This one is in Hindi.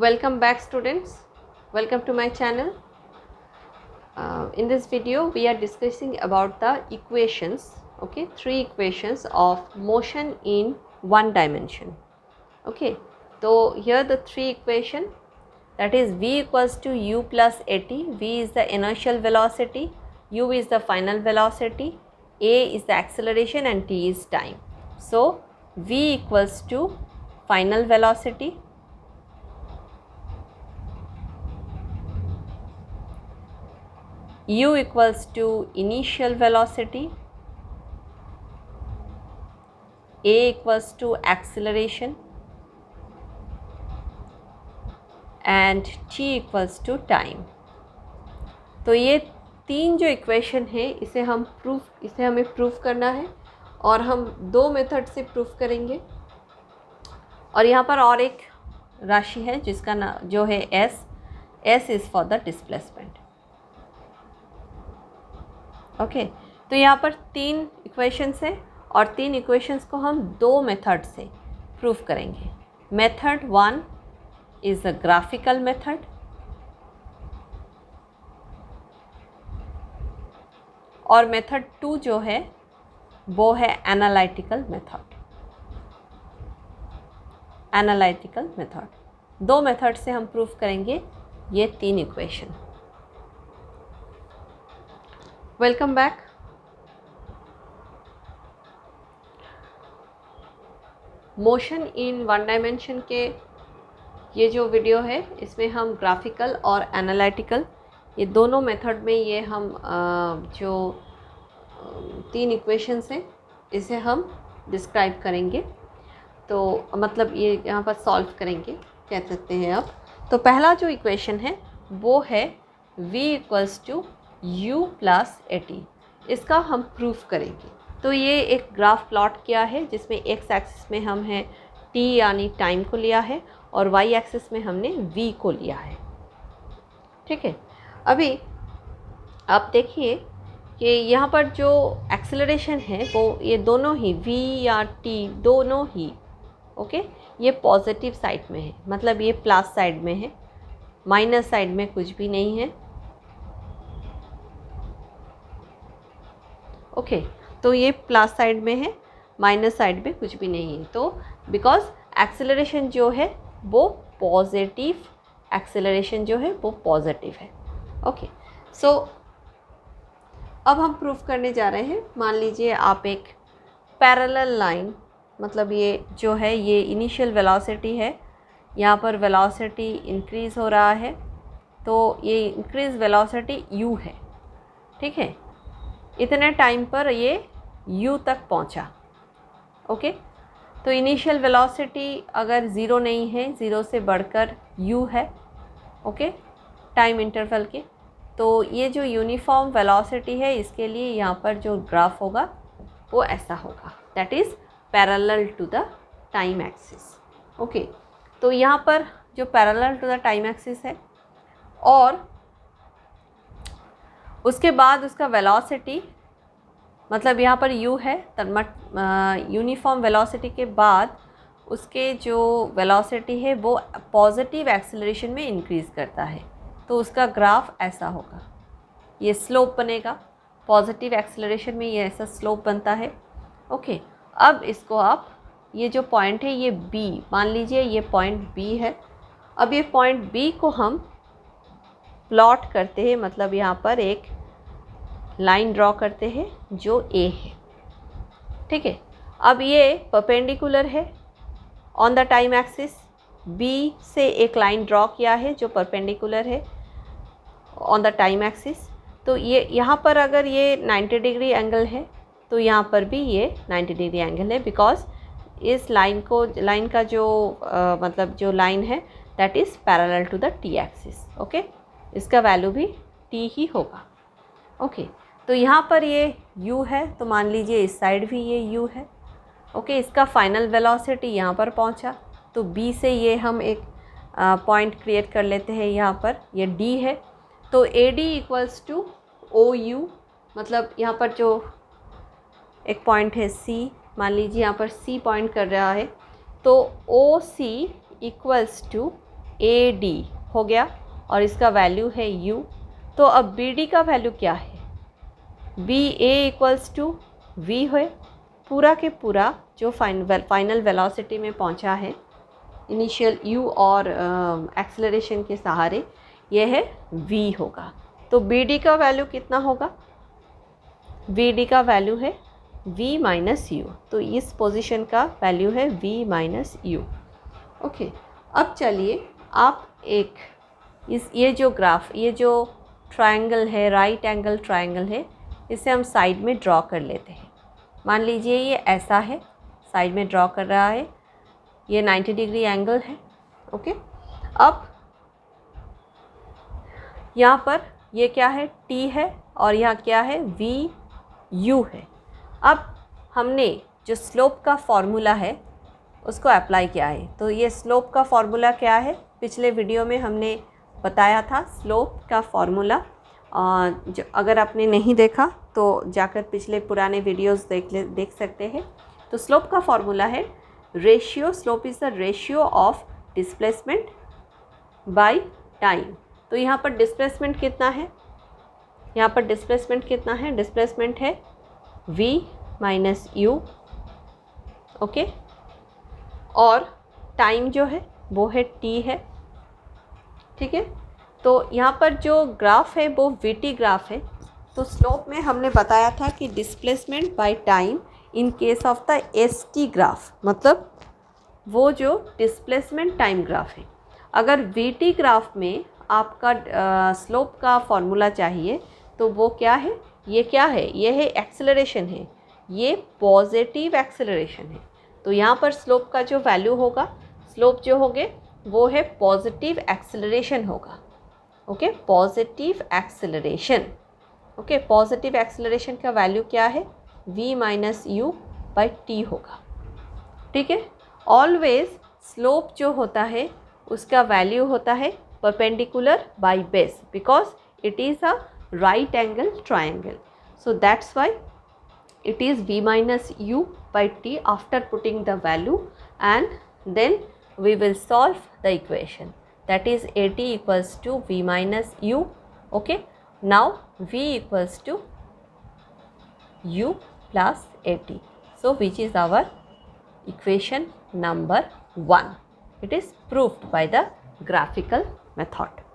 Welcome back, students. Welcome to my channel. In this video we are discussing about the equations, okay, three equations of motion in one dimension. Okay, so here the three equation, that is v equals to u plus at. V is the inertial velocity, u is the final velocity, a is the acceleration and t is time. So v equals to final velocity, u equals to initial velocity, a equals to acceleration and t equals to time. तो ये तीन जो इक्वेशन है इसे हमें प्रूफ करना है और हम दो मेथड से प्रूफ करेंगे। और यहाँ पर और एक राशि है जिसका नाम जो है s is for the displacement. Okay, तो यहाँ पर तीन इक्वेशंस हैं और तीन इक्वेशंस को हम दो मेथड से प्रूफ करेंगे। Method 1 is the graphical method और मेथड 2 जो है वो है एनालिटिकल मेथड। एनालिटिकल मेथड, दो मेथड से हम प्रूफ करेंगे ये तीन equation. Welcome back. Motion in one dimension के ये जो वीडियो है इसमें हम ग्राफिकल और एनालिटिकल ये दोनों मेथड में ये हम जो तीन इक्वेशंस हैं इसे हम डिस्क्राइब करेंगे। तो मतलब ये यहाँ पर सॉल्व करेंगे कह सकते हैं आप। तो पहला जो इक्वेशन है वो है v equals to u plus at। इसका हम प्रूफ करेंगे। तो ये एक ग्राफ प्लॉट किया है जिसमें x एक्सिस में हम हैं t यानी टाइम को लिया है और y एक्सिस में हमने v को लिया है। ठीक है, अभी आप देखिए कि यहाँ पर जो एक्सेलरेशन है वो ये दोनों ही v या t दोनों ही ओके ये पॉजिटिव साइड में है, मतलब ये प्लस साइड में है, माइनस साइड में कुछ भी नहीं है। ओके, तो ये प्लस साइड में है, माइनस साइड में कुछ भी नहीं है। तो बिकॉज एक्सेलरेशन जो है वो पॉजिटिव, एक्सेलरेशन जो है वो पॉजिटिव है। ओके, सो अब हम प्रूफ करने जा रहे हैं। मान लीजिए आप एक पैरेलल लाइन, मतलब ये जो है ये इनिशियल वेलोसिटी है, यहाँ पर वेलोसिटी इंक्रीज़ हो रहा है, तो ये इंक्रीज़ वेलोसिटी u है। ठीक है, इतने टाइम पर ये u तक पहुँचा। ओके, तो इनिशियल वेलोसिटी अगर ज़ीरो नहीं है, ज़ीरो से बढ़कर u है, ओके, टाइम इंटरवल के, तो ये जो यूनिफॉर्म वेलोसिटी है इसके लिए यहाँ पर जो ग्राफ होगा वो ऐसा होगा, that is parallel to the time axis. Okay, तो यहाँ पर जो parallel to the time axis है और उसके बाद उसका वेलोसिटी, मतलब यहाँ पर u है, यूनिफॉर्म वेलोसिटी के बाद उसके जो वेलोसिटी है वो पॉजिटिव एक्सेलरेशन में इंक्रीज़ करता है, तो उसका ग्राफ ऐसा होगा, ये स्लोप बनेगा। पॉजिटिव एक्सेलरेशन में ये ऐसा स्लोप बनता है। ओके, अब इसको आप ये जो पॉइंट है ये B, मान लीजिए ये पॉइंट B है। अब ये पॉइंट B को हम प्लॉट करते हैं, मतलब यहाँ पर एक लाइन ड्रॉ करते हैं जो A है। ठीक है, अब ये परपेंडिकुलर है on the time axis, B से एक लाइन ड्रॉ किया है जो परपेंडिकुलर है ऑन द टाइम एक्सिस। तो ये यहाँ पर अगर ये 90 डिग्री एंगल है तो यहाँ पर भी ये 90 डिग्री एंगल है, बिकॉज इस लाइन का जो मतलब जो लाइन है that is parallel to the t axis. Okay, इसका वैल्यू भी t ही होगा। ओके, तो यहाँ पर ये u है, तो मान लीजिए इस साइड भी ये u है। ओके, इसका फाइनल वेलोसिटी यहाँ पर पहुँचा, तो B से ये हम एक पॉइंट क्रिएट कर लेते हैं, यहाँ पर ये D है, तो AD इक्वल्स टू OU, मतलब यहाँ पर जो एक पॉइंट है C, मान लीजिए यहाँ पर C पॉइंट कर रहा है, तो OC इक्वल्स टू AD हो गया और इसका वैल्यू है U। तो अब BD का वैल्यू क्या है? BA इक्वल्स टू V है, पूरा के पूरा जो फाइनल वेलोसिटी में पहुंचा है इनिशियल U और एक्सेलरेशन के सहारे, यह है V होगा। तो BD का वैल्यू कितना होगा? BD का वैल्यू है V माइनस U। तो इस पोजीशन का वैल्यू है V माइनस U। ओके, अब चलिए आप ये जो ग्राफ, ये जो ट्रायंगल है, राइट एंगल ट्रायंगल है, इसे हम साइड में ड्रॉ कर लेते हैं। मान लीजिए ये ऐसा है, साइड में ड्रॉ कर रहा है, ये 90 डिग्री एंगल है। ओके, अब यहाँ पर ये क्या है? T है और यहाँ क्या है? VU है। अब हमने जो स्लोप का फॉर्मूला है उसको अप्लाई किया है। तो ये स्लोप का फॉर्मूला क्या है? पिछले वीडियो में हमने बताया था स्लोप का फॉर्मूला। जो अगर आपने नहीं देखा तो जाकर पिछले पुराने वीडियोस देख सकते हैं। तो स्लोप का फॉर्मूला है ratio, slope is the ratio of displacement by time. तो यहाँ पर डिस्प्लेसमेंट कितना है? यहाँ पर डिस्प्लेसमेंट कितना है? डिस्प्लेसमेंट है V माइनस U। ओके, और टाइम जो है वो है T है। ठीक है, तो यहाँ पर जो ग्राफ है वो VT ग्राफ है। तो स्लोप में हमने बताया था कि displacement by time in case of the ST graph, मतलब वो जो डिस्प्लेसमेंट टाइम ग्राफ है। अगर VT ग्राफ में आपका स्लोप का फॉर्मूला चाहिए तो वो क्या है? ये क्या है? ये है एक्सेलरेशन है, ये पॉजिटिव एक्सेलरेशन है। तो यहाँ पर स्लोप का जो वैल्यू होगा, स्लोप जो होगे वो है पॉजिटिव एक्सेलरेशन होगा। Okay, positive acceleration. Okay, positive acceleration का वैल्यू क्या है? V minus U by T होगा। ठीक है, ऑलवेज स्लोप जो होता है उसका वैल्यू होता है perpendicular by base, because it is a right angle triangle. So that's why it is V minus U by T after putting the value, and then we will solve the equation, that is AT equals to V minus U. Okay, now V equals to U plus AT. So which is our equation number 1. It is proved by the graphical method.